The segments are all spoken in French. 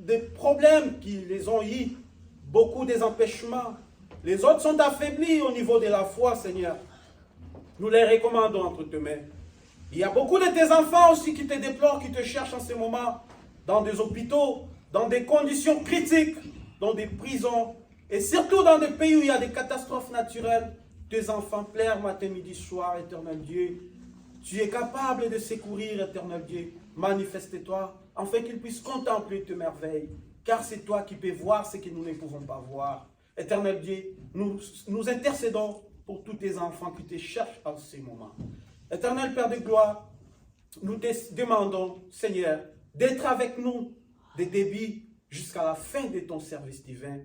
des problèmes qui les ont eu, beaucoup des empêchements. Les autres sont affaiblis au niveau de la foi, Seigneur. Nous les recommandons entre tes mains. Il y a beaucoup de tes enfants aussi qui te déplorent, qui te cherchent en ce moment, dans des hôpitaux, dans des conditions critiques, dans des prisons, et surtout dans des pays où il y a des catastrophes naturelles. Tes enfants pleurent matin, midi, soir, éternel Dieu. Tu es capable de secourir, éternel Dieu. Manifeste-toi, afin qu'ils puissent contempler tes merveilles, car c'est toi qui peux voir ce que nous ne pouvons pas voir. Éternel Dieu, nous intercédons pour tous tes enfants qui te cherchent en ce moment. Éternel Père de gloire, nous te demandons, Seigneur, d'être avec nous de début jusqu'à la fin de ton service divin.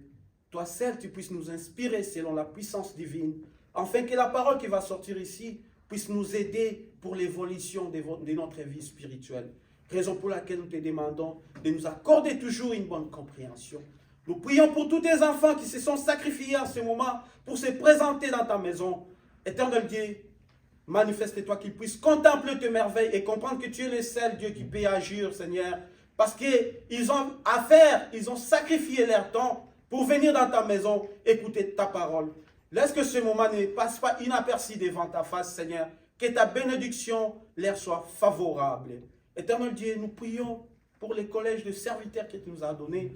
Toi seul, tu puisses nous inspirer selon la puissance divine, afin que la parole qui va sortir ici puisse nous aider pour l'évolution de notre vie spirituelle. Raison pour laquelle nous te demandons de nous accorder toujours une bonne compréhension. Nous prions pour tous tes enfants qui se sont sacrifiés en ce moment pour se présenter dans ta maison. Éternel Dieu, manifeste-toi qu'ils puissent contempler tes merveilles et comprendre que tu es le seul Dieu qui peut agir, Seigneur. Parce qu'ils ont affaire, ils ont sacrifié leur temps pour venir dans ta maison, écouter ta parole. Laisse que ce moment ne passe pas inaperçu devant ta face, Seigneur. Que ta bénédiction leur soit favorable. Éternel Dieu, nous prions pour les collèges de serviteurs que tu nous as donnés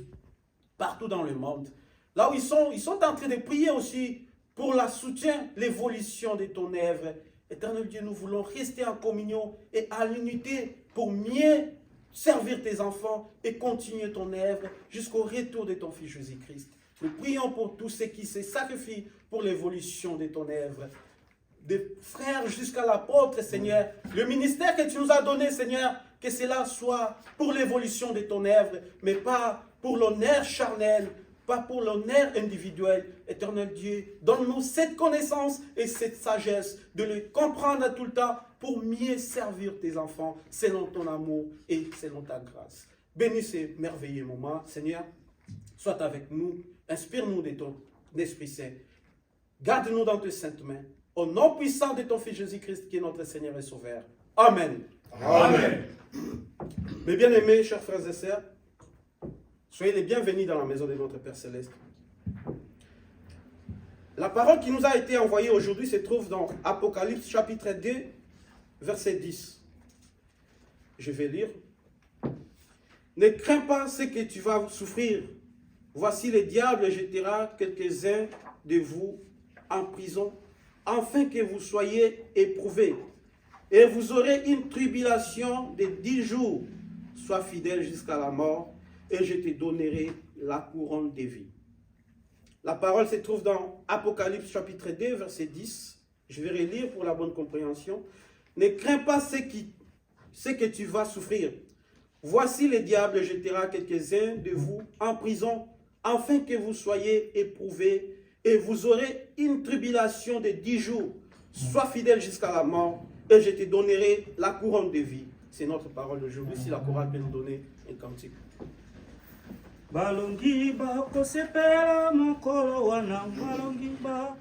partout dans le monde. Là où ils sont en train de prier aussi pour le soutien, l'évolution de ton œuvre. Éternel Dieu, nous voulons rester en communion et à l'unité pour mieux servir tes enfants et continuer ton œuvre jusqu'au retour de ton Fils Jésus-Christ. Nous prions pour tous ceux qui se sacrifient pour l'évolution de ton œuvre. Des frères jusqu'à l'apôtre, Seigneur. Le ministère que tu nous as donné, Seigneur, que cela soit pour l'évolution de ton œuvre, mais pas pour l'honneur charnel, pas pour l'honneur individuel. Éternel Dieu, donne-nous cette connaissance et cette sagesse de le comprendre tout le temps pour mieux servir tes enfants selon ton amour et selon ta grâce. Bénis ces merveilleux moments, Seigneur. Sois avec nous, inspire-nous de ton Esprit Saint. Garde-nous dans tes saintes mains. Au nom puissant de ton Fils Jésus-Christ, qui est notre Seigneur et Sauveur. Amen. Amen. Mes bien-aimés, chers frères et sœurs, soyez les bienvenus dans la maison de notre Père Céleste. La parole qui nous a été envoyée aujourd'hui se trouve dans Apocalypse chapitre 2, verset 10. Je vais lire. Ne crains pas ce que tu vas souffrir. Voici le diable jettera quelques-uns de vous en prison, afin que vous soyez éprouvés. Et vous aurez une tribulation de 10 jours. Sois fidèle jusqu'à la mort, et je te donnerai la couronne de vie. La parole se trouve dans Apocalypse chapitre 2, verset 10. Je vais relire pour la bonne compréhension. Ne crains pas ce que tu vas souffrir. Voici le diable jettera quelques-uns de vous en prison, afin que vous soyez éprouvés, et vous aurez une tribulation de 10 jours. Sois fidèle jusqu'à la mort, et je te donnerai la couronne de vie. C'est notre parole d'aujourd'hui. Si la chorale peut nous donner un cantique. Balongi ba kosepela mokolo wana balongi ba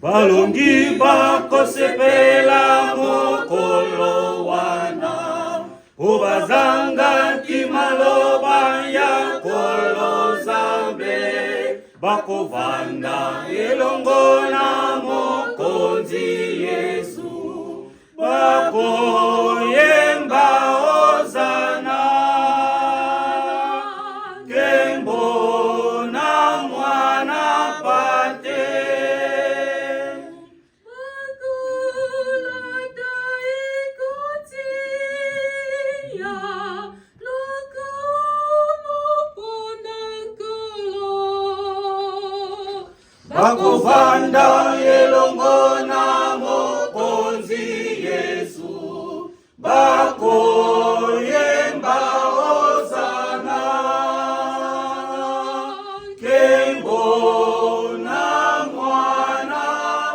Balongi ba kosepela mokolo wana Ubazanga kimaloba ya kolo zambe Bakovanda elongo na mokonzi Yesu Bakoyemba ozana Kembo na mwana pate Bakovanda elongo na mokonzi Yesu Bakoyemba ozana Kembo na mwana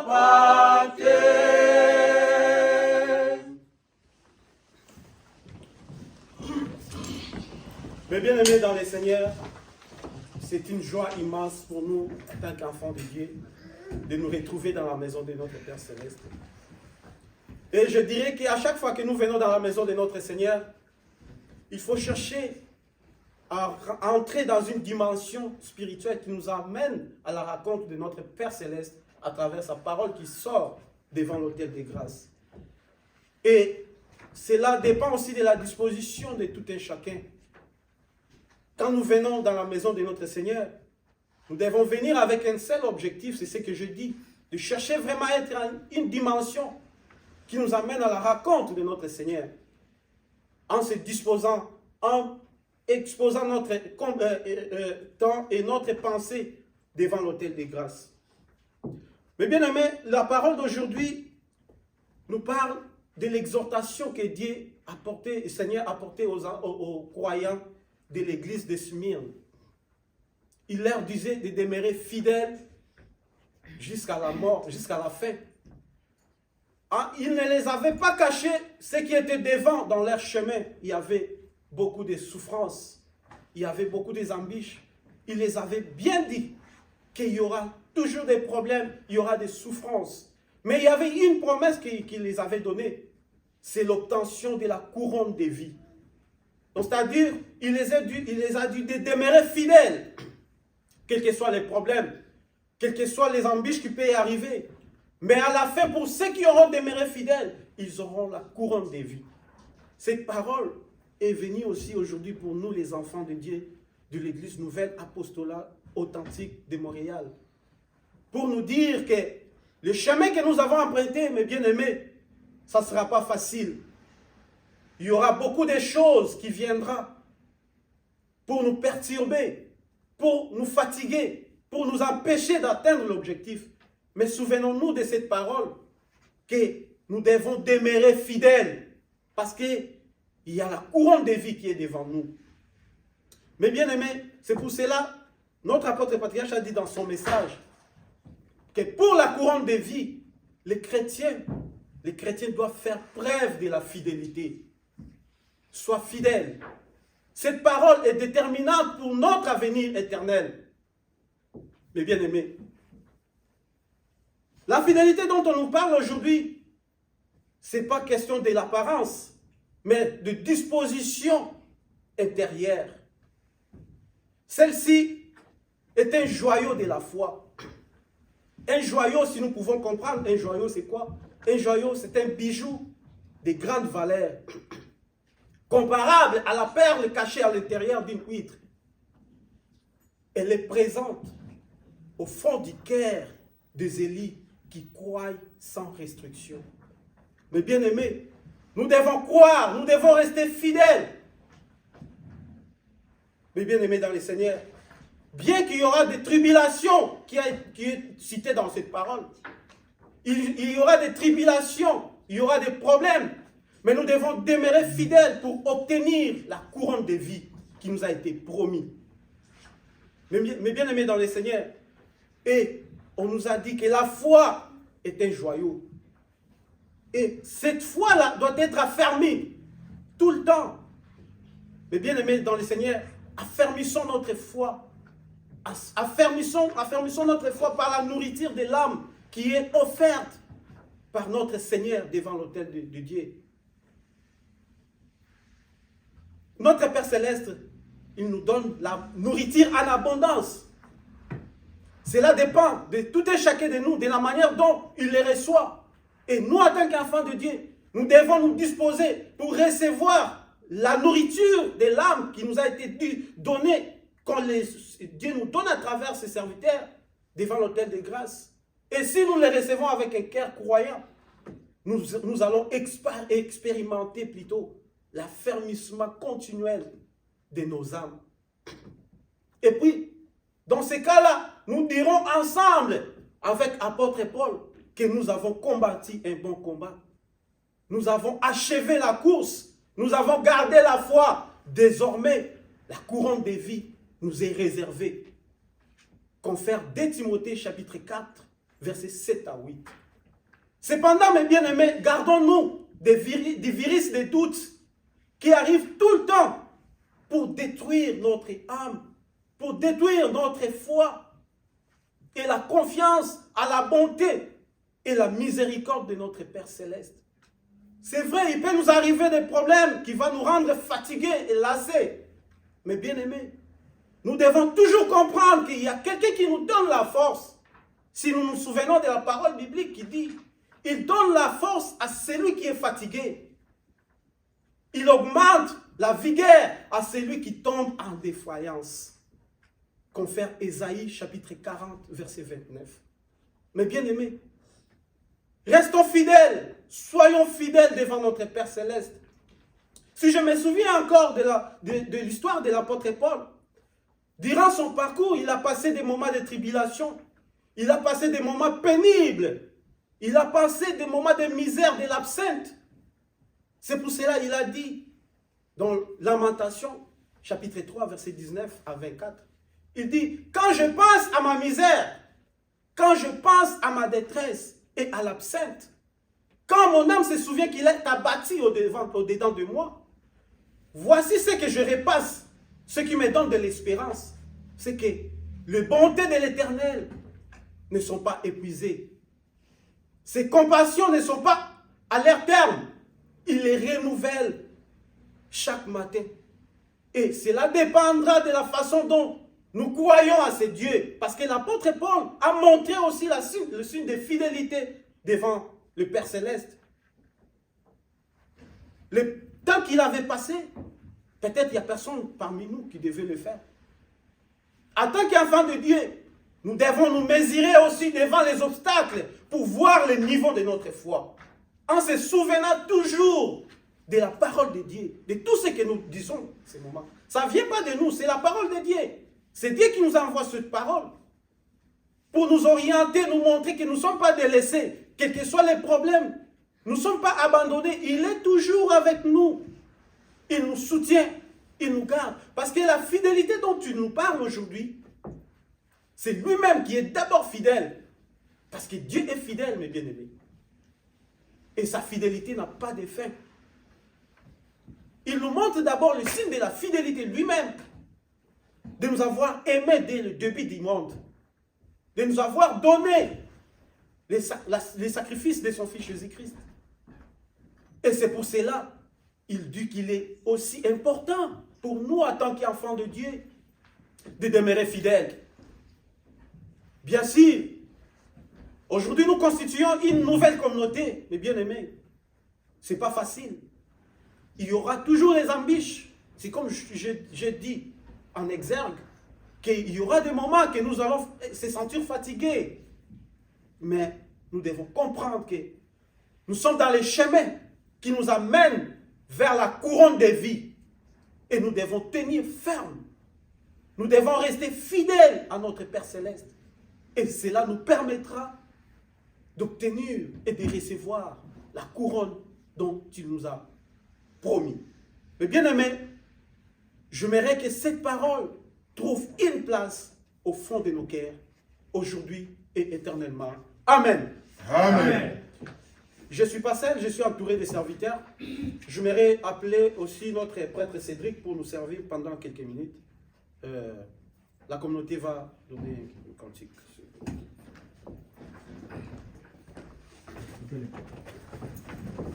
pate. Mes bien-aimés dans les Seigneurs, c'est une joie immense pour nous, en tant qu'enfants de Dieu, de nous retrouver dans la maison de notre Père Céleste. Et je dirais qu'à chaque fois que nous venons dans la maison de notre Seigneur, il faut chercher à entrer dans une dimension spirituelle qui nous amène à la rencontre de notre Père Céleste à travers sa parole qui sort devant l'autel des grâces. Et cela dépend aussi de la disposition de tout un chacun. Quand nous venons dans la maison de notre Seigneur, nous devons venir avec un seul objectif, c'est ce que je dis, de chercher vraiment à être à une dimension qui nous amène à la rencontre de notre Seigneur, en se disposant, en exposant notre temps et notre pensée devant l'autel des grâces. Mais bien aimé, la parole d'aujourd'hui nous parle de l'exhortation que Dieu a portée, le Seigneur a portée aux croyants de l'église de Smyrne. Il leur disait de demeurer fidèles jusqu'à la mort, jusqu'à la fin. Il ne les avait pas cachés, ce qui était devant dans leur chemin. Il y avait beaucoup de souffrances, il y avait beaucoup d'embûches. Il les avait bien dit qu'il y aura toujours des problèmes, il y aura des souffrances. Mais il y avait une promesse qu'il les avait donnée, c'est l'obtention de la couronne de vie. Donc, c'est-à-dire, il les a dit de demeurer fidèles, quels que soient les problèmes, quelles que soient les embûches qui peuvent y arriver. Mais à la fin, pour ceux qui auront demeuré fidèles, ils auront la couronne de vie. Cette parole est venue aussi aujourd'hui pour nous, les enfants de Dieu, de l'Église Nouvelle Apostolat Authentique de Montréal. Pour nous dire que le chemin que nous avons emprunté, mes bien-aimés, ça ne sera pas facile. Il y aura beaucoup de choses qui viendront pour nous perturber, pour nous fatiguer, pour nous empêcher d'atteindre l'objectif. Mais souvenons-nous de cette parole, que nous devons demeurer fidèles, parce qu'il y a la couronne de vie qui est devant nous. Mais bien aimés, c'est pour cela, notre apôtre patriarche a dit dans son message, que pour la couronne de vie, les chrétiens doivent faire preuve de la fidélité. Sois fidèle. Cette parole est déterminante pour notre avenir éternel. Mais bien aimés, la fidélité dont on nous parle aujourd'hui, ce n'est pas question de l'apparence, mais de disposition intérieure. Celle-ci est un joyau de la foi. Un joyau, si nous pouvons comprendre, un joyau c'est quoi? Un joyau c'est un bijou de grande valeur, comparable à la perle cachée à l'intérieur d'une huître. Elle est présente au fond du cœur des élus qui croient sans restriction. Mais bien aimés, nous devons croire, nous devons rester fidèles. Mais bien aimés dans le Seigneur, bien qu'il y aura des tribulations qui est cité dans cette parole, il y aura des tribulations, il y aura des problèmes, mais nous devons demeurer fidèles pour obtenir la couronne de vie qui nous a été promise. Mais bien aimés dans le Seigneur, et on nous a dit que la foi est un joyau. Et cette foi-là doit être affermie tout le temps. Mais bien aimés dans le Seigneur, affermissons notre foi. Affermissons notre foi par la nourriture de l'âme qui est offerte par notre Seigneur devant l'autel de Dieu. Notre Père Céleste, il nous donne la nourriture en abondance. Cela dépend de tout et chacun de nous, de la manière dont il les reçoit. Et nous, en tant qu'enfants de Dieu, nous devons nous disposer pour recevoir la nourriture de l'âme qui nous a été donnée quand Dieu nous donne à travers ses serviteurs devant l'autel de grâce. Et si nous les recevons avec un cœur croyant, nous allons expérimenter plutôt l'affermissement continuel de nos âmes. Et puis, dans ces cas-là, nous dirons ensemble avec apôtre Paul que nous avons combattu un bon combat. Nous avons achevé la course. Nous avons gardé la foi. Désormais, la couronne de vie nous est réservée. Confère 2 Timothée chapitre 4, versets 7 à 8. Cependant, mes bien-aimés, gardons-nous des virus de doute qui arrivent tout le temps pour détruire notre âme, pour détruire notre foi et la confiance à la bonté et la miséricorde de notre Père Céleste. C'est vrai, il peut nous arriver des problèmes qui vont nous rendre fatigués et lassés. Mais bien aimés, nous devons toujours comprendre qu'il y a quelqu'un qui nous donne la force. Si nous nous souvenons de la parole biblique qui dit, il donne la force à celui qui est fatigué. Il augmente la vigueur à celui qui tombe en défaillance. Confère Ésaïe chapitre 40, verset 29. Mais bien aimés, restons fidèles, soyons fidèles devant notre Père Céleste. Si je me souviens encore de l'histoire de l'apôtre Paul, durant son parcours, il a passé des moments de tribulation, il a passé des moments pénibles, il a passé des moments de misère, de l'absinthe. C'est pour cela qu'il a dit dans Lamentation, chapitre 3, verset 19 à 24, il dit, quand je pense à ma misère, quand je pense à ma détresse et à l'absinthe, quand mon âme se souvient qu'il est abattu au-dedans de moi, voici ce que je repasse, ce qui me donne de l'espérance, c'est que les bontés de l'Éternel ne sont pas épuisées. Ses compassions ne sont pas à leur terme. Il les renouvelle chaque matin. Et cela dépendra de la façon dont nous croyons à ce Dieu. Parce que l'apôtre Paul a montré aussi le signe de fidélité devant le Père Céleste. Le temps qu'il avait passé, peut-être il n'y a personne parmi nous qui devait le faire. En tant qu'enfants de Dieu, nous devons nous mesurer aussi devant les obstacles pour voir le niveau de notre foi. En se souvenant toujours de la parole de Dieu, de tout ce que nous disons en ce moment. Ça ne vient pas de nous, c'est la parole de Dieu. C'est Dieu qui nous envoie cette parole pour nous orienter, nous montrer que nous ne sommes pas délaissés, quels que soient les problèmes. Nous ne sommes pas abandonnés. Il est toujours avec nous. Il nous soutient, il nous garde. Parce que la fidélité dont tu nous parles aujourd'hui, c'est lui-même qui est d'abord fidèle. Parce que Dieu est fidèle, mes bien-aimés. Et sa fidélité n'a pas de fin. Il nous montre d'abord le signe de la fidélité lui-même. De nous avoir aimés dès le début du monde. De nous avoir donné les sacrifices de son Fils Jésus-Christ. Et c'est pour cela, il dit qu'il est aussi important pour nous, en tant qu'enfants de Dieu, de demeurer fidèles. Bien sûr, aujourd'hui nous constituons une nouvelle communauté, mes bien-aimés. Ce n'est pas facile. Il y aura toujours des embûches. C'est comme j'ai dit en exergue, qu'il y aura des moments que nous allons se sentir fatigués. Mais nous devons comprendre que nous sommes dans les chemins qui nous amènent vers la couronne de vie. Et nous devons tenir ferme. Nous devons rester fidèles à notre Père Céleste. Et cela nous permettra d'obtenir et de recevoir la couronne dont il nous a promis. Mais bien aimé, j'aimerais que cette parole trouve une place au fond de nos cœurs, aujourd'hui et éternellement. Amen. Amen. Je ne suis pas seul, je suis entouré de serviteurs. J'aimerais appeler aussi notre prêtre Cédric pour nous servir pendant quelques minutes. La communauté va donner un cantique.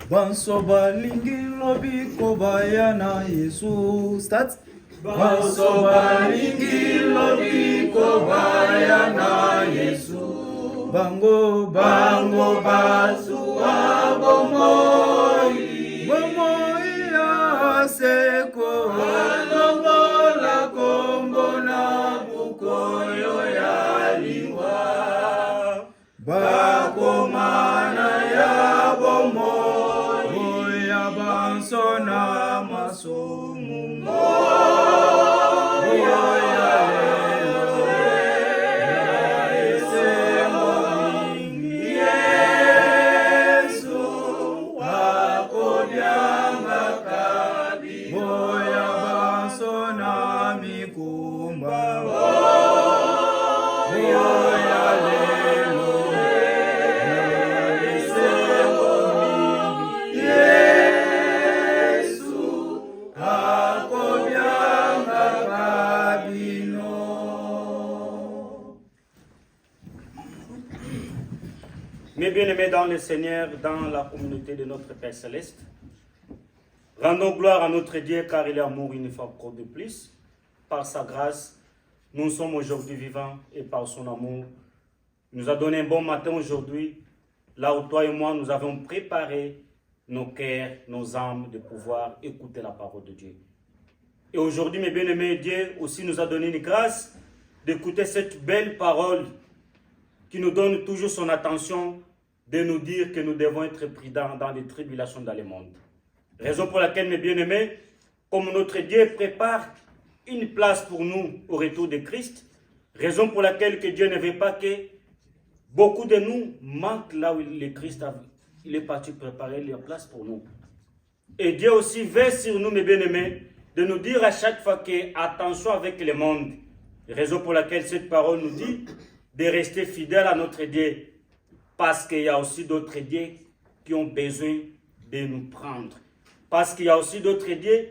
Banso balingi lobi kobaya na Yesu. Start. Banso balingi lobi kobaya na Yesu. Bango basuwa bomoi. bomoi ya seko. Alongola kombo na bukoyo ya liwa. Bakomana ya bomoi. Oya banso na masumu. Mes bien-aimés dans le Seigneur, dans la communauté de notre Père Céleste, rendons gloire à notre Dieu car il est amour une fois encore de plus. Par sa grâce, nous sommes aujourd'hui vivants et par son amour, il nous a donné un bon matin aujourd'hui, là où toi et moi nous avons préparé nos cœurs, nos âmes de pouvoir écouter la parole de Dieu. Et aujourd'hui, mes bien-aimés, Dieu aussi nous a donné une grâce d'écouter cette belle parole qui nous donne toujours son attention de nous dire que nous devons être prudents dans les tribulations dans le monde. Raison pour laquelle, mes bien-aimés, comme notre Dieu prépare une place pour nous au retour de Christ, raison pour laquelle que Dieu ne veut pas que beaucoup de nous manquent là où le Christ il est parti préparer la place pour nous. Et Dieu aussi veille sur nous, mes bien-aimés, de nous dire à chaque fois que attention avec le monde. Raison pour laquelle cette parole nous dit de rester fidèles à notre Dieu, parce qu'il y a aussi d'autres dieux qui ont besoin de nous prendre. Parce qu'il y a aussi d'autres dieux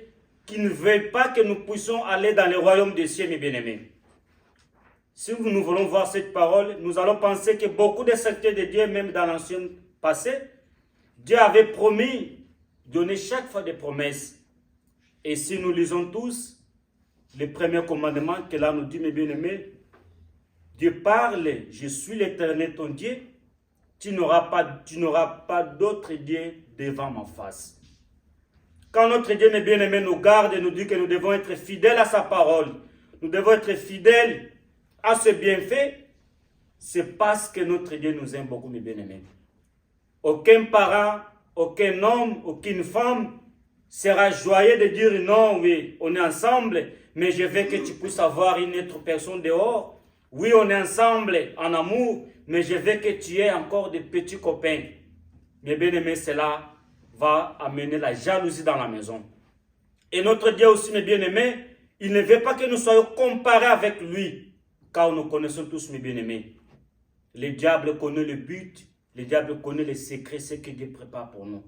qui ne veulent pas que nous puissions aller dans le royaume des cieux, mes bien-aimés. Si nous voulons voir cette parole, nous allons penser que beaucoup de secteurs de Dieu, même dans l'ancien passé, Dieu avait promis, donné chaque fois des promesses. Et si nous lisons tous, le premier commandement que là nous dit, mes bien-aimés, Dieu parle, je suis l'Éternel ton Dieu, tu n'auras pas d'autre Dieu devant ma face. Quand notre Dieu, mes bien-aimés, nous garde et nous dit que nous devons être fidèles à sa parole, nous devons être fidèles à ce bienfait, c'est parce que notre Dieu nous aime beaucoup, mes bien-aimés. Aucun parent, aucun homme, aucune femme sera joyeux de dire non, oui, on est ensemble, mais je veux que tu puisses avoir une autre personne dehors. Oui, on est ensemble en amour, mais je veux que tu aies encore des petits copains. Mes bien-aimés, cela va amener la jalousie dans la maison. Et notre Dieu aussi, mes bien-aimés, il ne veut pas que nous soyons comparés avec lui, car nous connaissons tous, mes bien-aimés. Le diable connaît le but, le diable connaît les secrets, ce que Dieu prépare pour nous.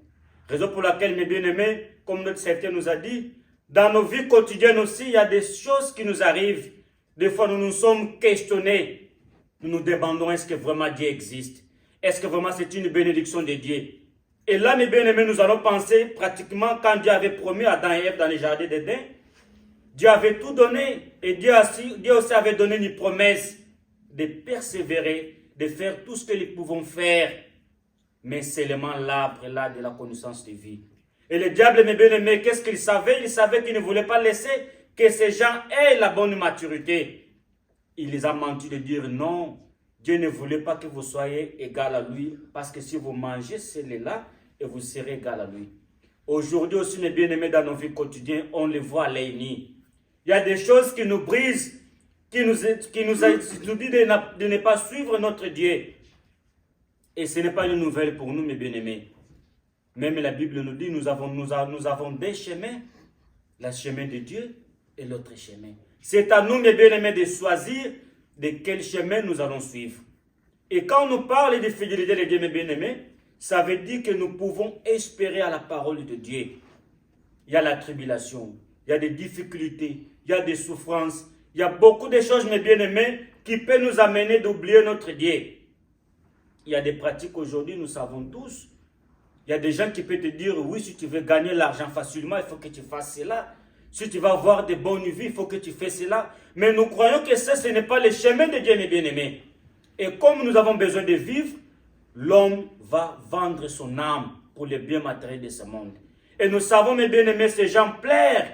Raison pour laquelle, mes bien-aimés, comme notre Seigneur nous a dit, dans nos vies quotidiennes aussi, il y a des choses qui nous arrivent. Des fois, nous nous sommes questionnés. Nous nous demandons, est-ce que vraiment Dieu existe? Est-ce que vraiment c'est une bénédiction de Dieu? Et là, mes bien-aimés, nous allons penser pratiquement quand Dieu avait promis à Adam et Ève dans le jardin d'Éden, Dieu avait tout donné. Et Dieu aussi avait donné une promesse de persévérer, de faire tout ce que nous pouvons faire. Mais seulement l'arbre là de la connaissance de vie. Et le diable, mes bien-aimés, qu'est-ce qu'il savait? Il savait qu'il ne voulait pas laisser que ces gens aient la bonne maturité. Il les a menti de dire non. Dieu ne voulait pas que vous soyez égal à lui, parce que si vous mangez celui-là, et vous serez égal à lui. Aujourd'hui aussi, mes bien-aimés, dans nos vies quotidiennes, on les voit à l'œil nu. Il y a des choses qui nous brisent, qui nous dit de ne pas suivre notre Dieu. Et ce n'est pas une nouvelle pour nous, mes bien-aimés. Même la Bible nous dit, nous avons deux chemins, le chemin de Dieu et l'autre chemin. C'est à nous, mes bien-aimés, de choisir de quel chemin nous allons suivre. Et quand on nous parle de fidélité de Dieu, mes bien-aimés, ça veut dire que nous pouvons espérer à la parole de Dieu. Il y a la tribulation, il y a des difficultés, il y a des souffrances, il y a beaucoup de choses, mes bien-aimés, qui peuvent nous amener d'oublier notre Dieu. Il y a des pratiques aujourd'hui, nous savons tous. Il y a des gens qui peuvent te dire, oui, si tu veux gagner l'argent facilement, il faut que tu fasses cela. Si tu vas avoir de bonnes vies, il faut que tu fasses cela. Mais nous croyons que ça, ce n'est pas le chemin de Dieu, mes bien-aimés. Et comme nous avons besoin de vivre, l'homme va vendre son âme pour les biens matériels de ce monde. Et nous savons, mes bien-aimés, ces gens plairent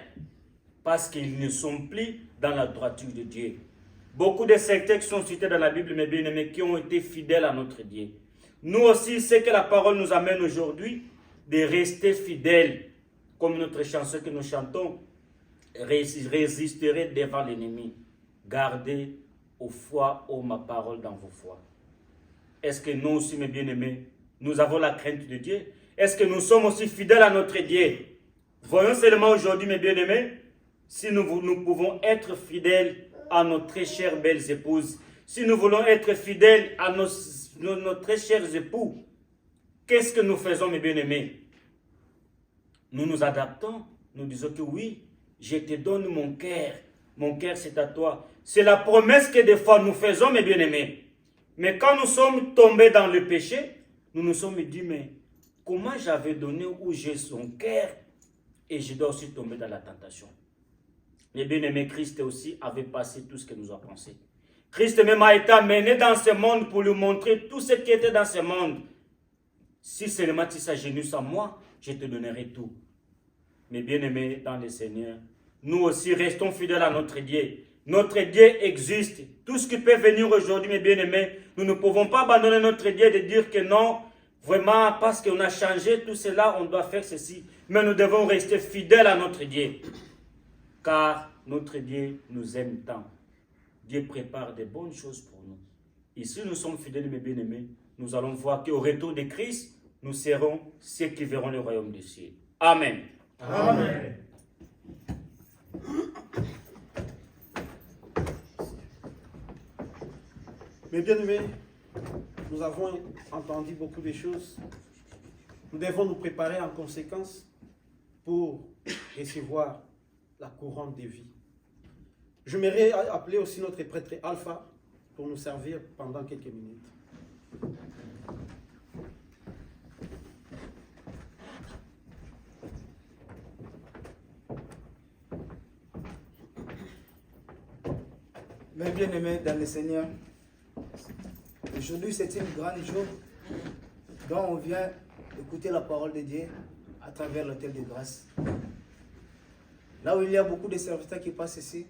parce qu'ils ne sont plus dans la droiture de Dieu. Beaucoup de secteurs qui sont cités dans la Bible, mes bien-aimés, qui ont été fidèles à notre Dieu. Nous aussi, c'est que la parole nous amène aujourd'hui de rester fidèles, comme notre chanson que nous chantons, résisterez devant l'ennemi. Gardez au foi, ô ma parole dans vos foi. Est-ce que nous aussi, mes bien-aimés, nous avons la crainte de Dieu? Est-ce que nous sommes aussi fidèles à notre Dieu? Voyons seulement aujourd'hui, mes bien-aimés, si nous pouvons être fidèles à nos très chères belles épouses, si nous voulons être fidèles à nos très chers époux, qu'est-ce que nous faisons, mes bien-aimés? Nous nous adaptons, nous disons que oui, je te donne mon cœur c'est à toi. C'est la promesse que des fois nous faisons, mes bien-aimés. Mais quand nous sommes tombés dans le péché, nous nous sommes dit, mais comment j'avais donné où j'ai son cœur et je dois aussi tomber dans la tentation. Les bien-aimés, Christ aussi avait passé tout ce que nous a pensé. Christ même a été amené dans ce monde pour lui montrer tout ce qui était dans ce monde. Si seulement tu s'agenouilles à moi, je te donnerai tout. Mais bien-aimés dans le Seigneur, nous aussi restons fidèles à notre Dieu. Notre Dieu existe. Tout ce qui peut venir aujourd'hui, mes bien-aimés, nous ne pouvons pas abandonner notre Dieu de dire que non, vraiment, parce qu'on a changé tout cela, on doit faire ceci. Mais nous devons rester fidèles à notre Dieu. Car notre Dieu nous aime tant. Dieu prépare de bonnes choses pour nous. Et si nous sommes fidèles, mes bien-aimés, nous allons voir qu'au retour de Christ, nous serons ceux qui verront le royaume des cieux. Amen. Amen. Mes bien-aimés, nous avons entendu beaucoup de choses. Nous devons nous préparer en conséquence pour recevoir la couronne de vie. J'aimerais appeler aussi notre prêtre Alpha pour nous servir pendant quelques minutes. Mes bien-aimés dans le Seigneur, aujourd'hui c'est une grande jour dont on vient écouter la parole de Dieu à travers l'autel de grâce. Là où il y a beaucoup de serviteurs qui passent ici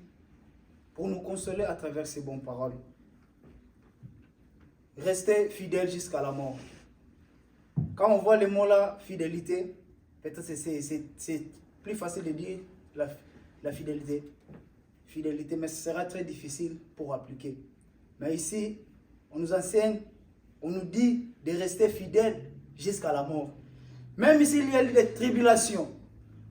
pour nous consoler à travers ces bonnes paroles. Restez fidèles jusqu'à la mort. Quand on voit le mot là, fidélité, peut-être c'est plus facile de dire la fidélité. Fidélité, mais ce sera très difficile pour appliquer. Mais ici, on nous enseigne, on nous dit de rester fidèles jusqu'à la mort. Même s'il y a des tribulations,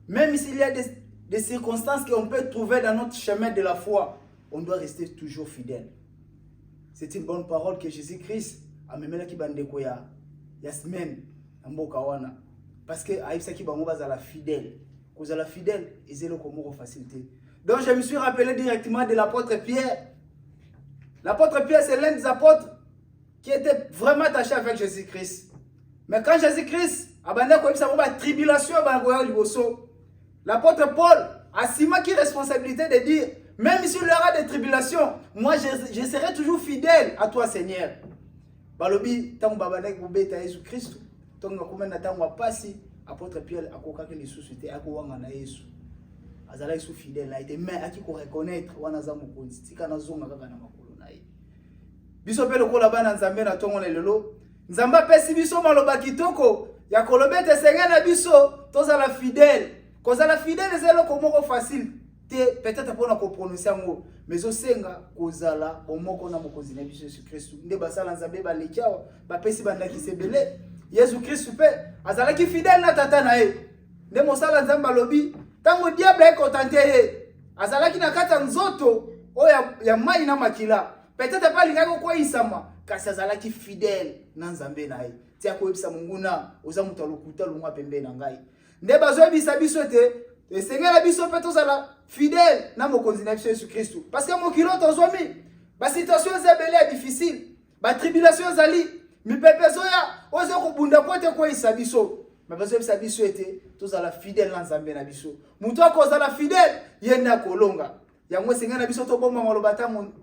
même s'il y a des circonstances qu'on peut trouver dans notre chemin de la foi, on doit rester toujours fidèle. C'est une bonne parole que Jésus-Christ a mené qui bandeko ya semaine mboka wana parce que aïbsa ki bango bazala fidèle. Cause la fidèle, ils ont le facilité. Donc je me suis rappelé directement de l'apôtre Pierre. L'apôtre Pierre, c'est l'un des apôtres qui était vraiment attaché avec Jésus-Christ. Mais quand Jésus-Christ a une tribulation, l'apôtre Paul a si qui responsabilité de dire, même s'il y aura des tribulations, moi je serai toujours fidèle à toi Seigneur. Balobi, tant babanek bobeta Jésus-Christ, tant nga tant wapasi, apôtre Pierre a kokaki les sociétés a kowanga na Yesu. Azala Yesu fidèle là, mais a qui ko reconnaître wana za mokonzi tika na zonga kaka na makolo na ye. Biso pe lokola bana nzambe na tongo na lelo, nzamba pesi biso maloba kitoko ya kolobete senga na biso tozala fidèle. Kozala fidèle zelo komoko facile. Peut-être pour nous prononcer ngo, mais au senga kozala omoko na mokonzi na biso Yesu Christ. Nde basala nzambe ba lekiao, ba pesi banda ki sebele. Yesu Christ pe azala ki fidèle na tata na ye. Nde mosala nzamba lobi tango diable eko tante ye. Azala ki na kata nzoto o ya mai na makila. Peut-être pas lingako kwa isama, kasi azala ki fidèle na nzambe na ye. Tia ko ebisa munguna oza mutu alokuta lunga pembe na ngai. Nde bazo bisa biso te. Et Seigneur la biso pe tozala fidèle na mokonzi na biso Yesu Christ. Parce que mokilo tozwami ba situation ezabele difficile, ba tribulation ezali, mi pepe zoya ozo kubunda pote ko isa biso. Mais bazo bisa biso ete tozala fidèle na nzambe na biso. Mutu akozala fidèle yenda kolonga. Yango Seigneur na biso to bomba maloba tango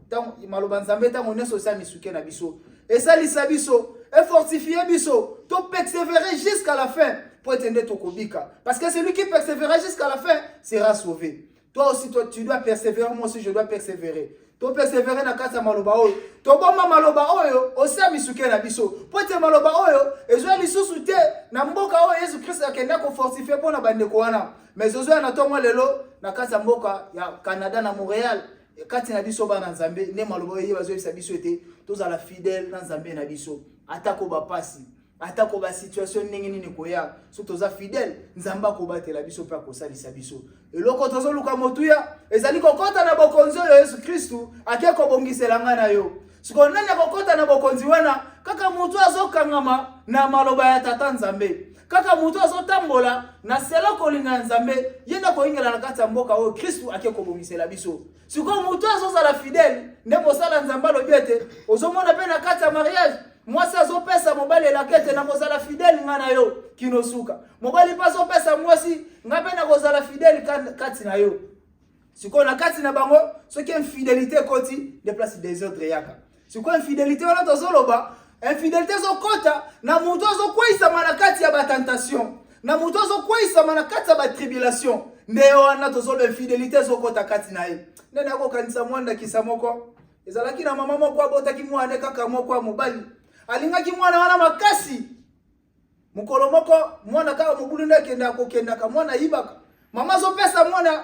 maloba nzambe tango neso sa misuke na biso. Et ça lisa biso, et fortifier biso, to persévérer jusqu'à la fin. Pour être tokobika. Parce que celui qui persévérera jusqu'à la fin sera sauvé. Toi aussi, toi, tu dois persévérer. Moi aussi, je dois persévérer. Tu persévérer dans kata maloba oyo. Tu bomba maloba oyo. Aussi à misuke na biso. Pour être maloba oyo. Et je vais l'issue te. Na mboka oyo Jésus Christ a kenda ko fortifier pour na bandeko wana. Mais je vais na tomo lelo na kata mboka ya Canada na Montréal. Kati na biso ba na Nzambe. Ne maloba oyo bazo bisa biso ete. Tous à la fidèle na Nzambe na biso. Atako ba pasi. Atako ba situation ndenge nini koya surtout za fidèle nzamba ko batela biso pa ko salisa biso eloko tozo luka motuya ezali kokota na bokonzi yo Yesu Kristu akeko bongisela ngana yo siko nani kokota na bokonzi wana kaka mutu azokangama na maloba ya tata nzambe kaka mutu azotambola na selo kolinga nzambe yenda koingela na kata mboka o Kristu akeko bongisela biso siko mutu azozala fidèle nde mosala nzamba lobiete ozomona pe na kata mariage Moi ça zo pesa mobali la kete na kozala fidèle ngana yo kinosuka. Mobali pas zo pesa moi si ngape na kozala fidèle kati na yo. Siko na kati na bango ce qui est infidélité koti de place des autres yaka. Siko infidélité wana tozoloba, infidélité zo kota na muto zo kwisa na kati ya ba tentation. Na muto zo kwisa na kati ya ba tribulation. Ndeyo wana tozolo infidélité zo kota kati na ye. Nenda ko kanisa mwanda kisamoko. Ezalaki na mama moko abotaki mwana kaka moko mobali. Alingaki mwana wana makasi. Mukolo moko mwana kaka mobulunda kenda kokenda ka mwana ibaka. Mama zo pesa mwana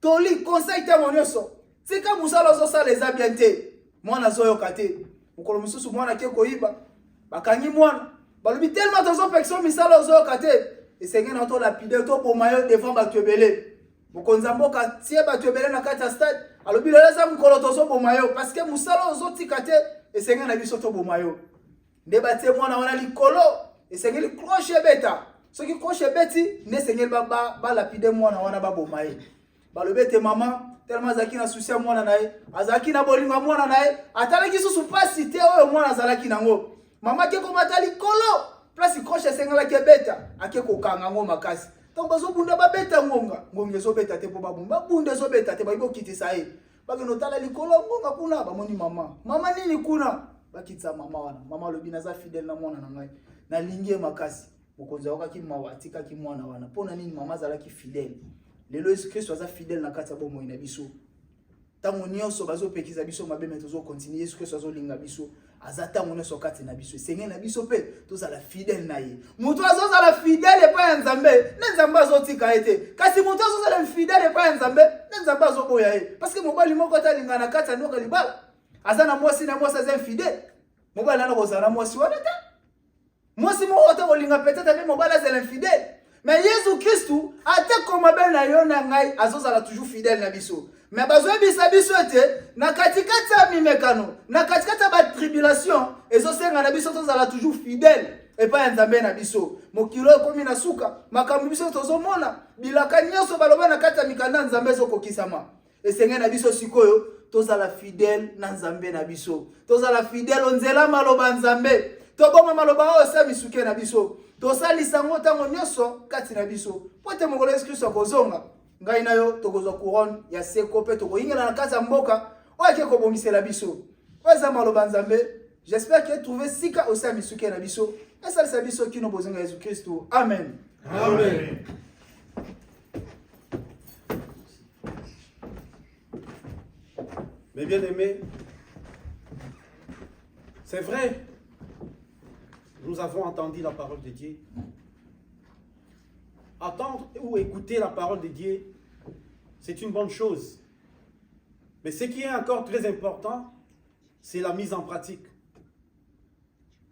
toli conseil te monyoso. Tika musala zo sala eza bien te. Mwana zo yokate. Mukolo mususu mwana ke koiba. Bakangi mwana. Balobi tellement tozo pection misala zo yokate. Esenge na to lapide to bomayo devant batebele. Mukonza mboka tie batebele na kati ya stade. Alobi leza mukolo tozo bomayo parce que musala zo tikate esenge na biso to bomayo. Ndebate mwana wana likolo esenge li cloche beta. Soki cloche beti ne senge ba lapide mwana wana ba bomaye. Balobete mama tellement azaki na souci mwana nae, azaki na bolinga mwana nae, atalaki susu pasi te oyo mwana azalaki nango. Mama ke komata likolo, place cloche esengela ke beta, ake kokanga ngo makasi. Donc bazo bunda ba beta ngonga, ngonga zo beta te po babumba, bunda zo beta te ba ibo kitisa ye. Bageno tala likolo ngonga kuna ba moni mama. Mama nini kuna? Bakitsa mama wana. Mama lobi naza fidèle na mwana na ngai. Na lingie makasi. Mokonza wakaki mawatika ki mwana wana. Pona nini mama zalaki fidèle. Lelo Yesu Kristo aza fidèle na kati ya bomo ina biso. Tango nyonso bazo pekiza biso mabeme tozo continuer Yesu Kristo azo linga biso. Aza tango nyonso kati na biso. Seigneur na biso pe tozala fidèle na ye. Mutu azozala fidèle pa ya Nzambe, na Nzambe azotika ete. Kasi mutu azozala fidèle pa ya Nzambe, na Nzambe azoboya ye. Parce que mobali moko talinga na kati ya ndoka libala. Aza na mwasi aza fidèle. Mobali na kozala mwasi wana ta. Mwasi mo ote kolinga peut-être même mobali aza infidèle. Mais Jésus Christ ate comme ben na yo na ngai azozala toujours fidèle na biso. Mais bazoe bisa biso ete na katikati ya mimekano, na katikati ya ba tribulation, ezosenga na biso tozala toujours fidèle et pas Nzambe na biso. Mokilo komi na suka, makambo biso tozomona, bilaka nyonso baloba na kati ya mikanda Nzambe ezokokisama. Esenga na biso sikoyo tozala fidèle na Nzambe na biso. Tozala fidèle onzela maloba Nzambe. Toboma maloba o sa misuke na biso. Tosalisa ngo tango nyonso kati na biso. Pote mokolo Yesu Kristo akozonga. Ngai na yo tokozwa couronne ya seko pe tokoyingela na kati ya mboka oyo ke kobongisela biso. Oza maloba Nzambe. J'espère que trouver sika o sa misuke na biso. Esalisa biso kino bozonga Yesu Kristo. Amen. Amen. Mes bien-aimés, c'est vrai, nous avons entendu la parole de Dieu. Attendre ou écouter la parole de Dieu, c'est une bonne chose. Mais ce qui est encore très important, c'est la mise en pratique.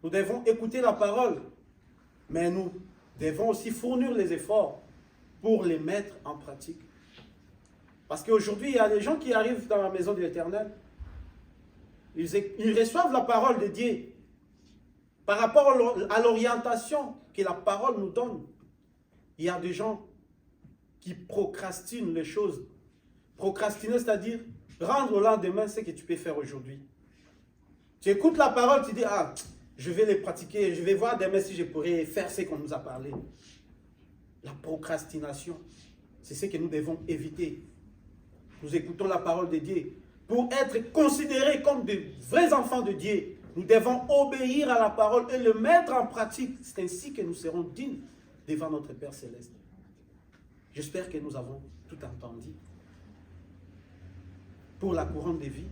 Nous devons écouter la parole, mais nous devons aussi fournir les efforts pour les mettre en pratique. Parce qu'aujourd'hui, il y a des gens qui arrivent dans la maison de l'Éternel. Ils reçoivent la parole de Dieu par rapport à l'orientation que la parole nous donne. Il y a des gens qui procrastinent les choses. Procrastiner, c'est-à-dire rendre au lendemain ce que tu peux faire aujourd'hui. Tu écoutes la parole, tu dis, ah, je vais les pratiquer, je vais voir demain si je pourrais faire ce qu'on nous a parlé. La procrastination, c'est ce que nous devons éviter. Nous écoutons la parole de Dieu. Pour être considérés comme de vrais enfants de Dieu, nous devons obéir à la parole et le mettre en pratique. C'est ainsi que nous serons dignes devant notre Père Céleste. J'espère que nous avons tout entendu. Pour la couronne de vie,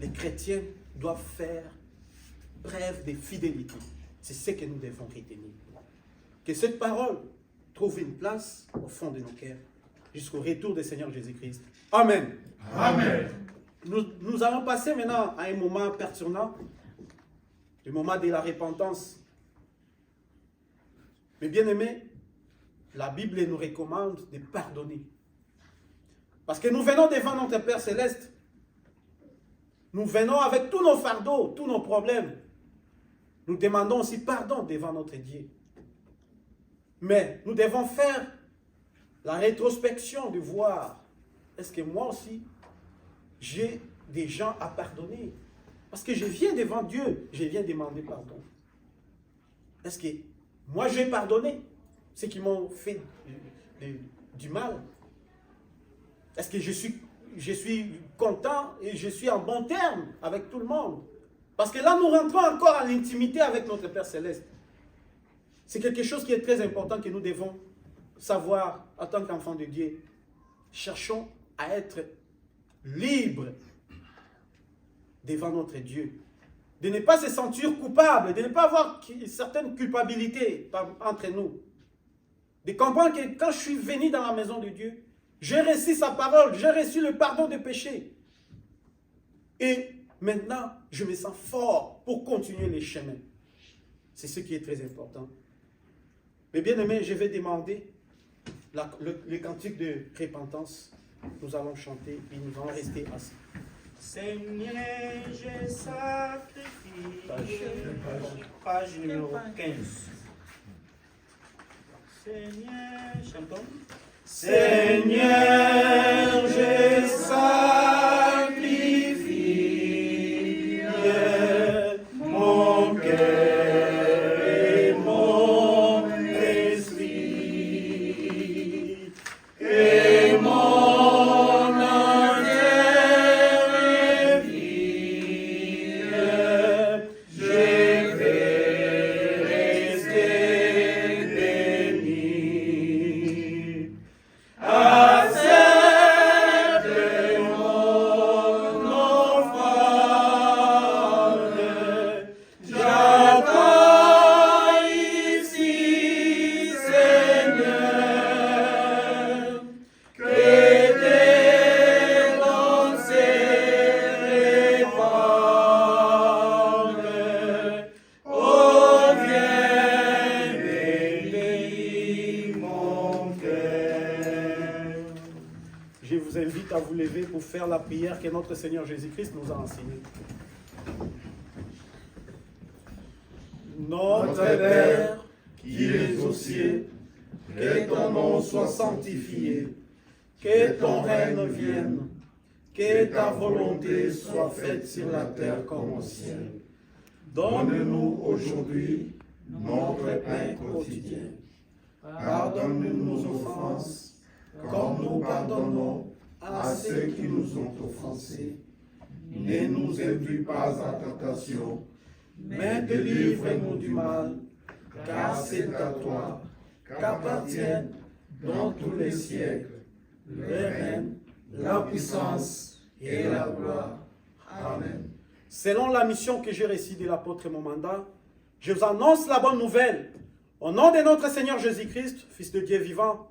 les chrétiens doivent faire preuve de fidélité. C'est ce que nous devons retenir. Que cette parole trouve une place au fond de nos cœurs jusqu'au retour du Seigneur Jésus-Christ. Amen. Amen. Nous allons passer maintenant à un moment pertinent, le moment de la repentance. Mais bien aimés, la Bible nous recommande de pardonner. Parce que nous venons devant notre Père Céleste. Nous venons avec tous nos fardeaux, tous nos problèmes. Nous demandons aussi pardon devant notre Dieu. Mais nous devons faire la rétrospection de voir, est-ce que moi aussi, j'ai des gens à pardonner? Parce que je viens devant Dieu, je viens demander pardon. Est-ce que moi j'ai pardonné ceux qui m'ont fait du mal? Est-ce que je suis content et je suis en bon terme avec tout le monde? Parce que là, nous rentrons encore en intimité avec notre Père Céleste. C'est quelque chose qui est très important que nous devons savoir en tant qu'enfants de Dieu. Cherchons à être libres devant notre Dieu. De ne pas se sentir coupable, de ne pas avoir certaines culpabilités entre nous. De comprendre que quand je suis venu dans la maison de Dieu, j'ai reçu sa parole, j'ai reçu le pardon des péchés. Et maintenant, je me sens fort pour continuer les chemins. C'est ce qui est très important. Mais bien aimé, je vais demander le cantique de repentance. Nous allons chanter et nous allons rester assis. Seigneur, j'ai sacrifié. Page numéro 15. Seigneur, chantons. Seigneur, j'ai sacrifié mon cœur et mon esprit et mon entière vie. Je vais rester béni. Accepte mon offrande. J'attends ici, Seigneur, que tes pensées répandent. Oh, viens bénir mon cœur. Je vous invite à vous lever pour faire la prière que notre Seigneur Jésus-Christ nous a enseignée. Notre Père, qui es aux cieux, que ton nom soit sanctifié, que ton règne vienne, que ta volonté soit faite sur la terre comme au ciel. Donne-nous aujourd'hui notre pain quotidien. Pardonne-nous nos offenses, comme nous pardonnons à ceux qui nous ont offensés. Ne nous induis pas en tentation, mais délivre-nous du mal, car c'est à toi qu'appartiennent dans tous les siècles le règne, la puissance et la gloire. Amen. Selon la mission que j'ai reçue de l'apôtre mon mandat, je vous annonce la bonne nouvelle. Au nom de notre Seigneur Jésus-Christ, Fils de Dieu vivant,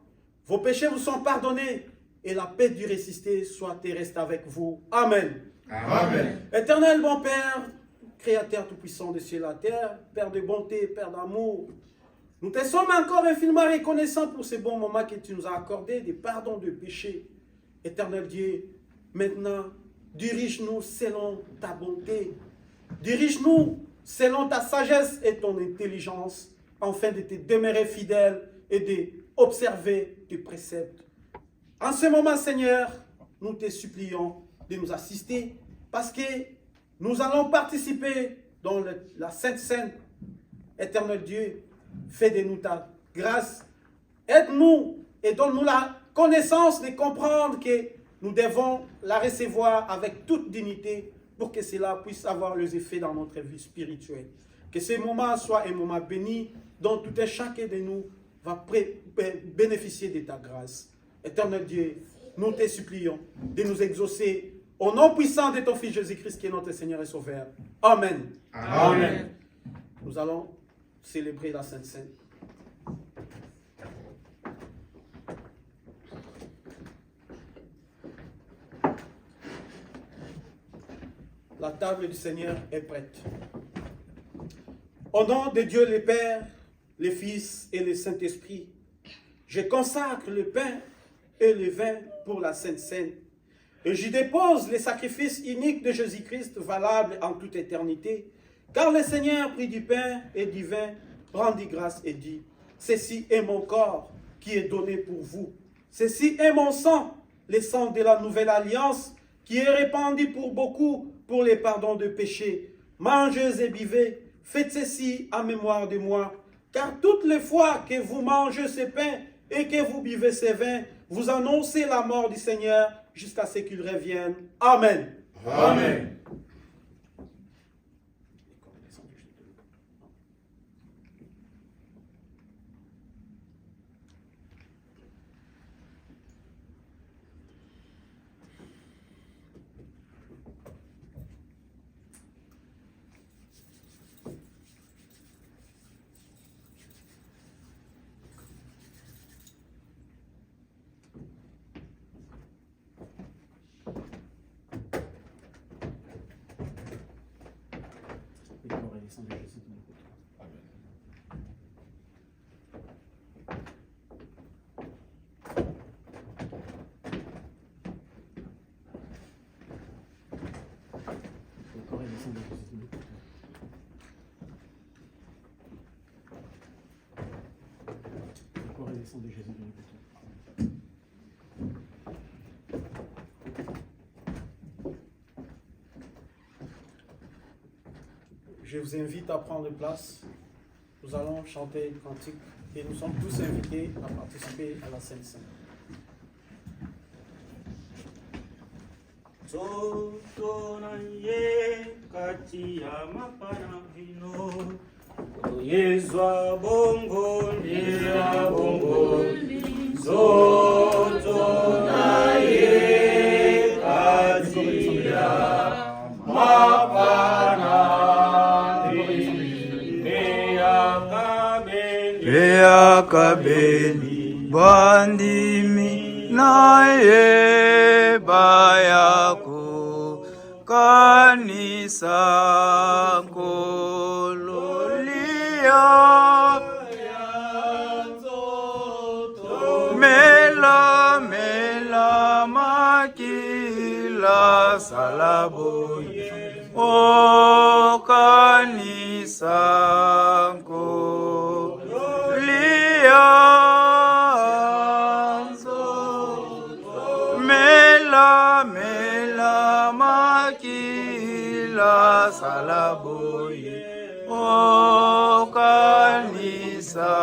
vos péchés vous sont pardonnés et la paix du ressuscité soit et reste avec vous. Amen. Amen. Éternel bon Père, Créateur tout-puissant de ciel et la terre, Père de bonté, Père d'amour, nous te sommes encore infiniment reconnaissants pour ces bons moments que tu nous as accordés, des pardons de péchés. Éternel Dieu, maintenant, dirige-nous selon ta bonté. Dirige-nous selon ta sagesse et ton intelligence, afin de te demeurer fidèle et d'observer tes préceptes. En ce moment, Seigneur, nous te supplions de nous assister, parce que nous allons participer dans la Sainte Seine. Éternel Dieu, fais de nous ta grâce. Aide-nous et donne-nous la connaissance de comprendre que nous devons la recevoir avec toute dignité pour que cela puisse avoir les effets dans notre vie spirituelle. Que ce moment soit un moment béni dont tout et chacun de nous va bénéficier de ta grâce. Éternel Dieu, nous te supplions de nous exaucer au nom puissant de ton Fils Jésus-Christ qui est notre Seigneur et Sauveur. Amen. Amen. Nous allons célébrer la Sainte Seine. La table du Seigneur est prête. Au nom de Dieu le Père, le Fils et le Saint-Esprit, je consacre le pain et le vin pour la Sainte Seine. Et j'y dépose les sacrifices uniques de Jésus-Christ valables en toute éternité. Car le Seigneur prit du pain et du vin, rendit grâce et dit, « Ceci est mon corps qui est donné pour vous. Ceci est mon sang, le sang de la nouvelle alliance, qui est répandu pour beaucoup pour les pardons de péchés. Mangez et buvez, faites ceci en mémoire de moi. Car toutes les fois que vous mangez ce pain et que vous buvez ce vin, vous annoncez la mort du Seigneur jusqu'à ce qu'il revienne. Amen. Amen. Je vous invite à prendre place. Nous allons chanter une cantique et nous sommes tous invités à participer à la Sainte Seine. Toto na ye kati ya mapana vino Yezwa bongo Toto na ye kati ya mapana Pea kabeli bandimi naye bayako kanisa kololia mela mela makila salabo o kanisa mela makila salaboye o kanisa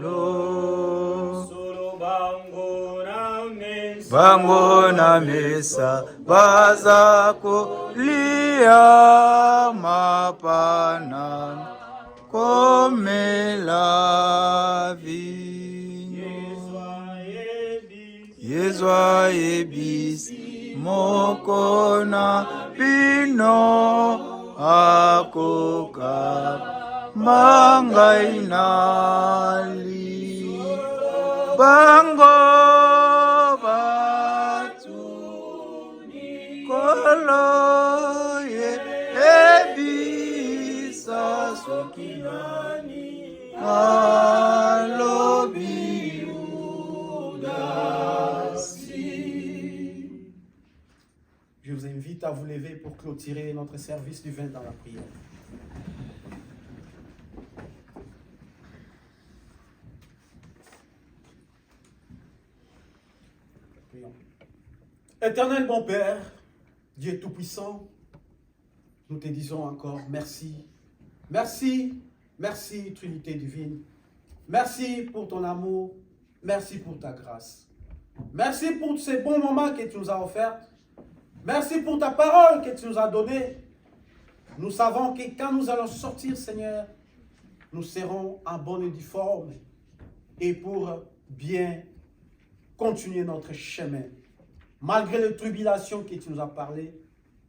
lo bango na mesa bazako lia mapana komela vinyo Yezwa ebisi mokona pino akoka mangainali bango batu koloye ebisa sokinani alobi Je vous invite à vous lever pour clôturer notre service du vin dans la prière. Prions. Éternel bon Père, Dieu Tout-Puissant, nous te disons encore merci. Merci, merci Trinité divine. Merci pour ton amour, merci pour ta grâce. Merci pour ces bons moments que tu nous as offerts. Merci pour ta parole que tu nous as donnée. Nous savons que quand nous allons sortir, Seigneur, nous serons en bonne et due forme et pour bien continuer notre chemin. Malgré les tribulations que tu nous as parlé,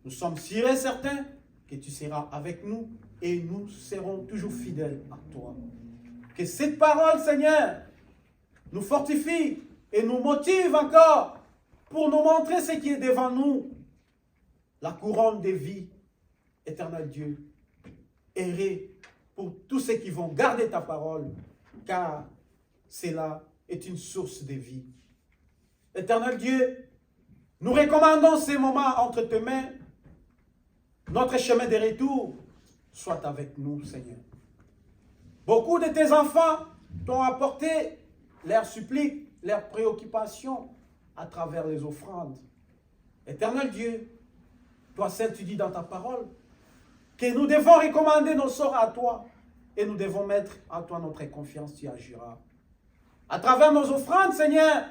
nous sommes sûrs et certains que tu seras avec nous et nous serons toujours fidèles à toi. Que cette parole, Seigneur, nous fortifie et nous motive encore pour nous montrer ce qui est devant nous. La couronne de vie, éternel Dieu, errer pour tous ceux qui vont garder ta parole, car cela est une source de vie. Éternel Dieu, nous recommandons ces moments entre tes mains. Notre chemin de retour soit avec nous, Seigneur. Beaucoup de tes enfants t'ont apporté leurs suppliques, leurs préoccupations à travers les offrandes. Éternel Dieu, Toi seul, tu dis dans ta parole que nous devons recommander nos sorts à toi et nous devons mettre en toi notre confiance, tu agiras. À travers nos offrandes, Seigneur,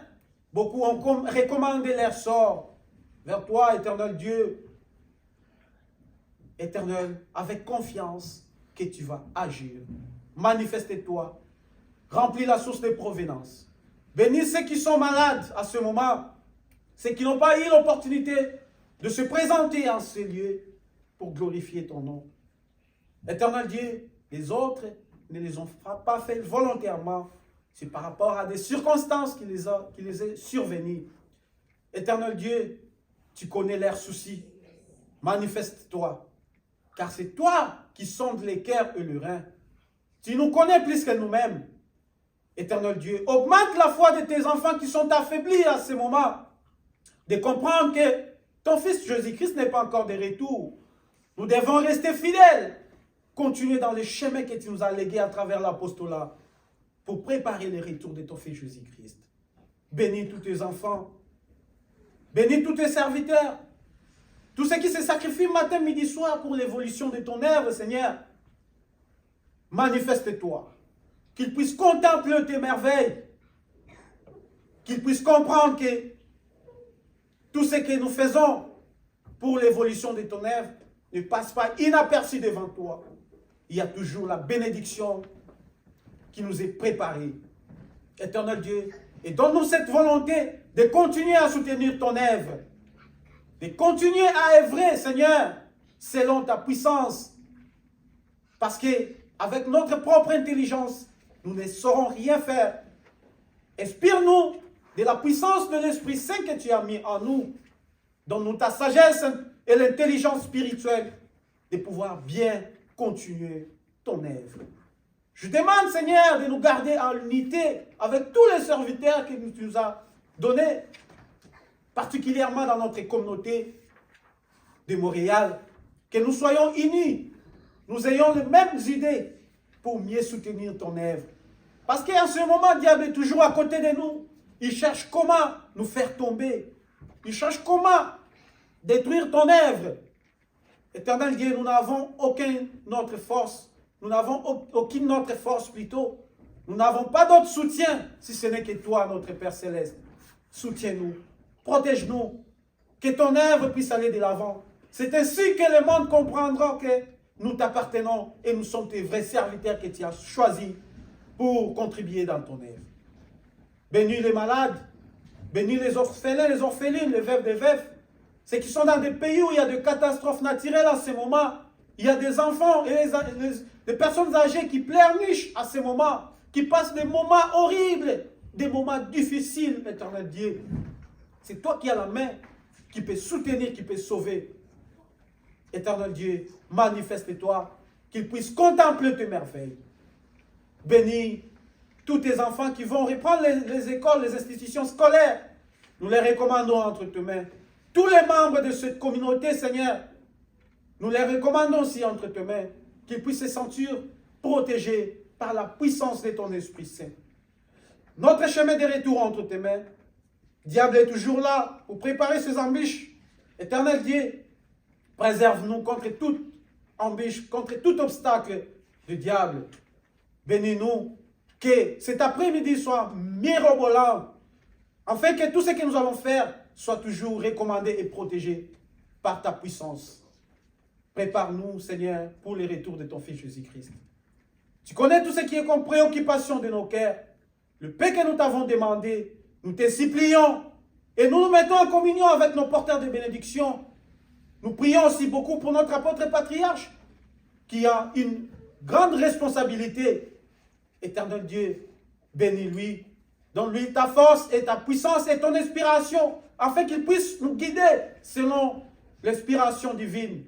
beaucoup ont recommandé leur sort vers toi, éternel Dieu, éternel, avec confiance que tu vas agir. Manifeste-toi, remplis la source de provenance. Bénis ceux qui sont malades à ce moment, ceux qui n'ont pas eu l'opportunité de se présenter en ces lieux pour glorifier ton nom. Éternel Dieu, les autres ne les ont pas fait volontairement. C'est par rapport à des circonstances qui les est survenues. Éternel Dieu, tu connais leurs soucis. Manifeste-toi. Car c'est toi qui sondes les cœurs et le rein. Tu nous connais plus que nous-mêmes. Éternel Dieu, augmente la foi de tes enfants qui sont affaiblis à ce moment. De comprendre que ton Fils Jésus-Christ n'est pas encore de retour. Nous devons rester fidèles. Continuer dans le chemin que tu nous as légué à travers l'apostolat pour préparer le retour de ton Fils Jésus-Christ. Bénis tous tes enfants. Bénis tous tes serviteurs. Tous ceux qui se sacrifient matin, midi, soir pour l'évolution de ton œuvre, Seigneur. Manifeste-toi. Qu'ils puissent contempler tes merveilles. Qu'ils puissent comprendre que tout ce que nous faisons pour l'évolution de ton œuvre ne passe pas inaperçu devant toi. Il y a toujours la bénédiction qui nous est préparée. Éternel Dieu, et donne-nous cette volonté de continuer à soutenir ton œuvre, de continuer à œuvrer, Seigneur, selon ta puissance. Parce qu'avec notre propre intelligence, nous ne saurons rien faire. Inspire-nous de la puissance de l'Esprit Saint que tu as mis en nous. Donne-nous ta sagesse et l'intelligence spirituelle de pouvoir bien continuer ton œuvre. Je demande, Seigneur, de nous garder en unité avec tous les serviteurs que tu nous as donnés, particulièrement dans notre communauté de Montréal, que nous soyons unis, nous ayons les mêmes idées pour mieux soutenir ton œuvre. Parce qu'en ce moment, le diable est toujours à côté de nous. Il cherche comment nous faire tomber. Il cherche comment détruire ton œuvre. Éternel Dieu, nous n'avons aucune autre force. Nous n'avons aucune autre force plutôt. Nous n'avons pas d'autre soutien si ce n'est que toi, notre Père Céleste. Soutiens-nous, protège-nous, que ton œuvre puisse aller de l'avant. C'est ainsi que le monde comprendra que nous t'appartenons et nous sommes tes vrais serviteurs que tu as choisis pour contribuer dans ton œuvre. Bénis les malades, bénis les orphelins, les orphelines, les veuves, des veufs, ceux qui sont dans des pays où il y a des catastrophes naturelles à ce moment. Il y a des enfants et des personnes âgées qui pleurnichent à ce moment, qui passent des moments horribles, des moments difficiles, éternel Dieu. C'est toi qui as la main, qui peut soutenir, qui peut sauver. Éternel Dieu, manifeste-toi, qu'ils puissent contempler tes merveilles. Bénis tous tes enfants qui vont reprendre les écoles, les institutions scolaires. Nous les recommandons entre tes mains. Tous les membres de cette communauté, Seigneur, nous les recommandons aussi entre tes mains, qu'ils puissent se sentir protégés par la puissance de ton Esprit Saint. Notre chemin de retour entre tes mains. Diable est toujours là pour préparer ses embûches. Éternel Dieu, préserve-nous contre toute embûche, contre tout obstacle du diable. Bénis-nous, que cet après-midi soit mirobolant, afin que tout ce que nous allons faire soit toujours recommandé et protégé par ta puissance. Prépare-nous, Seigneur, pour le retour de ton Fils Jésus-Christ. Tu connais tout ce qui est comme préoccupation de nos cœurs. Le paix que nous t'avons demandé, nous te supplions et nous nous mettons en communion avec nos porteurs de bénédiction. Nous prions aussi beaucoup pour notre apôtre et patriarche qui a une grande responsabilité. Éternel Dieu, bénis-lui, donne-lui ta force et ta puissance et ton inspiration afin qu'il puisse nous guider selon l'inspiration divine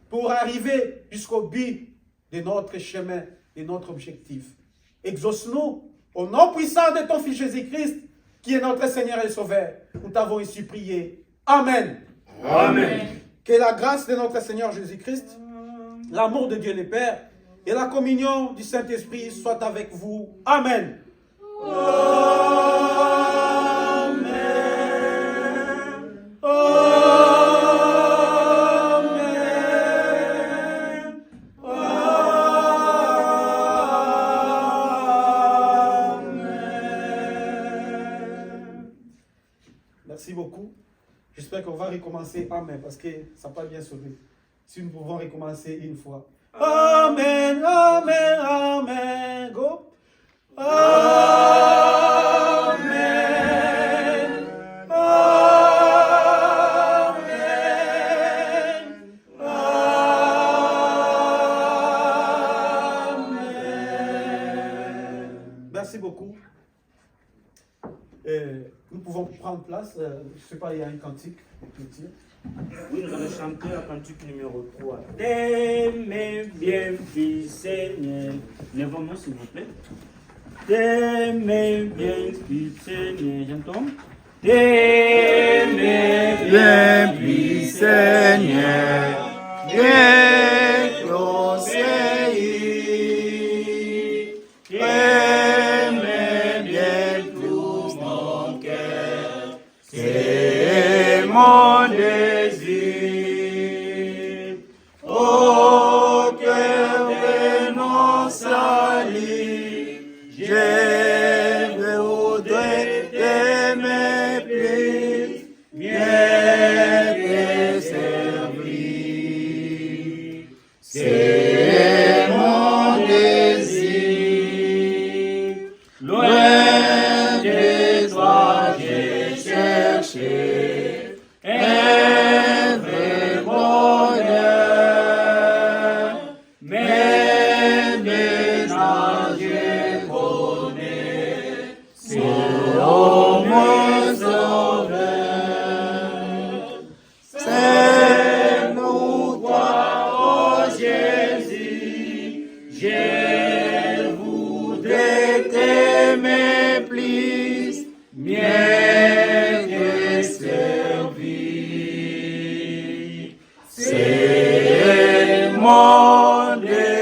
pour arriver jusqu'au but de notre chemin, de notre objectif. Exauce-nous au nom puissant de ton Fils Jésus-Christ qui est notre Seigneur et Sauveur. Nous t'avons ici prié. Amen. Amen. Que la grâce de notre Seigneur Jésus-Christ, l'amour de Dieu le Père et la communion du Saint-Esprit soient avec vous. Amen. Amen. Amen. va recommencer Amen, parce que ça n'a pas bien sonné. Si nous pouvons recommencer une fois. Amen, Amen, Amen. Go. Amen. Amen. Amen. Merci beaucoup. Nous pouvons prendre place. Je ne sais pas, il y a un cantique. Oui, nous allons chanter la cantique numéro 3. T'aimer bien, fils Seigneur. Lèvons-nous, s'il vous plaît. T'aimer bien, fils Seigneur. J'entends. T'aimer Bien, puis Seigneur, bien conseillé, aimer bien tout mon cœur, c'est mon désir. Au cœur renonce à lui, je voudrais t'aimer plus, bien te servir. C'est mon désir. Loin de toi, j'ai cherché un vrai bonheur. Mais maintenant je connais, c'est mon sauveur. C'est nous, toi, oh Jésus, je voudrais t'aimer plus, mieux te servir. C'est mon désir.